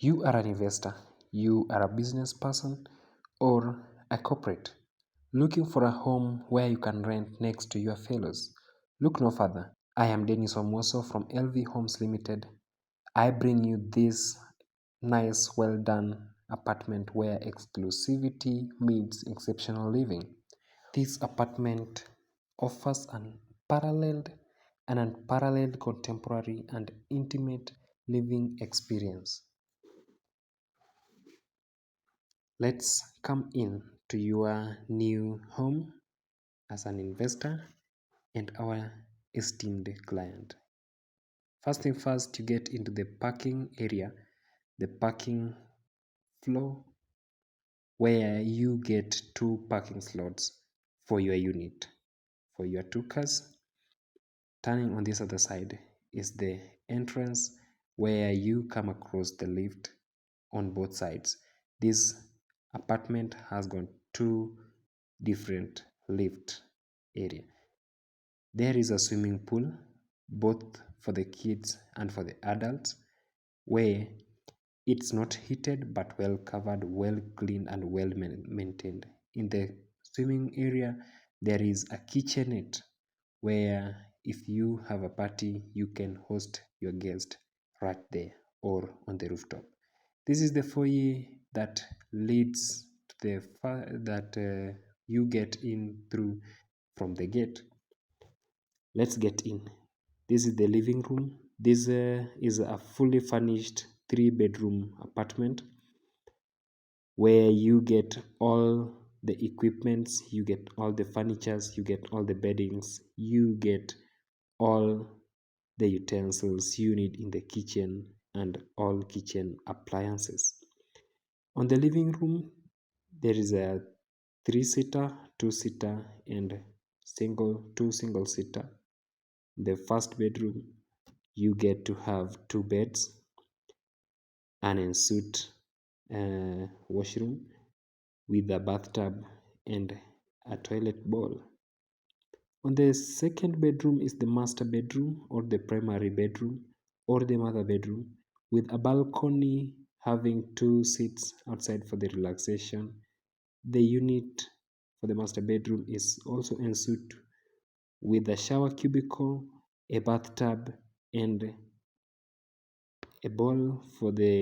You are an investor, you are a business person, or a corporate looking for a home where you can rent next to your fellows. Look no further. I am Dennis Omoso from LV Homes Limited. I bring you this nice, well done apartment where exclusivity meets exceptional living. This apartment offers an unparalleled contemporary and intimate living experience. Let's come in to your new home as an investor and our esteemed client. First thing first, you get into the parking area, the parking floor, where you get 2 parking slots for your unit, for your 2 cars. Turning on this other side is the entrance where you come across the lift on both sides. This apartment has got 2 different lift area. There is a swimming pool both for the kids and for the adults, where it's not heated but well covered, well cleaned and well maintained. In the swimming area there is a kitchenette where if you have a party you can host your guest right there or on the rooftop. This is the foyer that leads to the you get in through from the gate. Let's get in. This is the living room. This is a fully furnished 3-bedroom apartment where you get all the equipments, you get all the furnitures, you get all the beddings, you get all the utensils you need in the kitchen and all kitchen appliances. On the living room, there is a 3-seater, 2-seater and two single-seater. The first bedroom, you get to have 2 beds, an ensuite washroom with a bathtub and a toilet bowl. On the second bedroom is the master bedroom or the primary bedroom or the mother bedroom with a balcony having 2 seats outside for the relaxation. The unit for the master bedroom is also ensuite with a shower cubicle, a bathtub and a bowl for the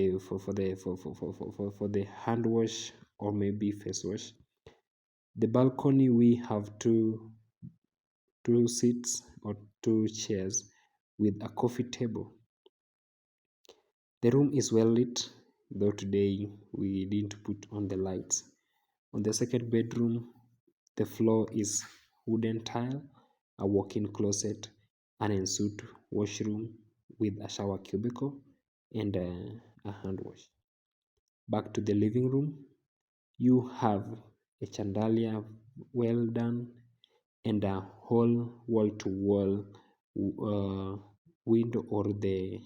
hand wash or maybe face wash. The balcony, we have two seats or 2 chairs with a coffee table. The room is well lit, though today we didn't put on the lights. On the second bedroom, the floor is wooden tile, a walk-in closet, an ensuite washroom with a shower cubicle and a hand wash. Back to the living room, you have a chandelier well done and a whole wall-to-wall window or the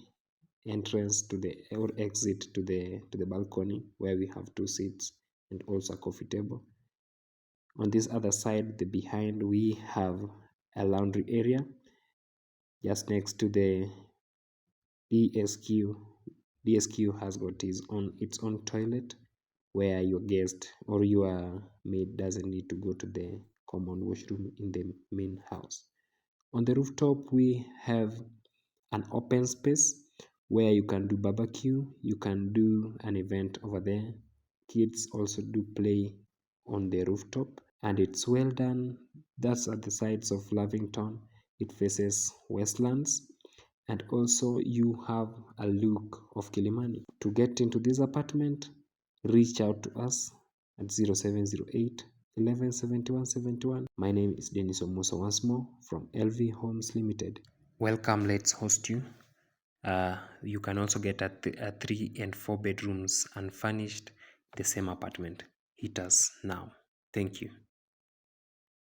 entrance to the or exit to the balcony where we have 2 seats and also a coffee table. On this other side, the behind, we have a laundry area just next to the DSQ. DSQ has got its own toilet where your guest or your maid doesn't need to go to the common washroom in the main house. On the rooftop, we have an open space where you can do barbecue, you can do an event over there. Kids also do play on the rooftop and it's well done. That's at the sides of Lavington. It faces Westlands and also you have a look of Kilimani. To get into this apartment, reach out to us at 0708 11 71 71. My name is Dennis Omoso once more from LV Homes Limited. Welcome, let's host you. You can also get a 3 and 4 bedrooms unfurnished, the same apartment. Hit us now. Thank you.